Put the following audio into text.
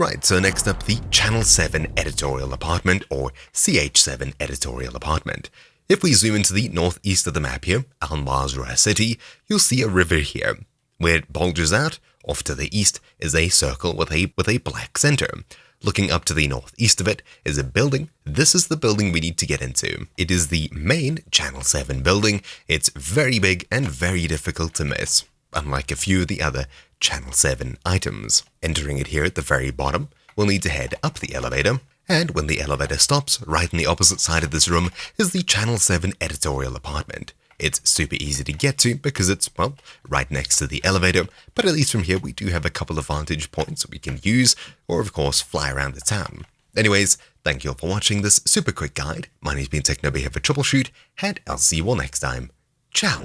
Right, so next up, the Channel 7 Editorial Apartment, or CH7 Editorial Apartment. If we zoom into the northeast of the map here, Al Mazrah City, you'll see a river here. Where it bulges out, off to the east, is a circle with a black center. Looking up to the northeast of it is a building. This is the building we need to get into. It is the main Channel 7 building. It's very big and very difficult to miss, unlike a few of the other Channel 7 items. Entering it here at the very bottom, we'll need to head up the elevator, and when the elevator stops, right on the opposite side of this room is the Channel 7 Editorial Apartment. It's super easy to get to because it's, well, right next to the elevator, but at least from here we do have a couple of vantage points that we can use, or of course fly around the town. Anyways, thank you all for watching this super quick guide. My name's been Technobi here for Troubleshoot, and I'll see you all next time. Ciao!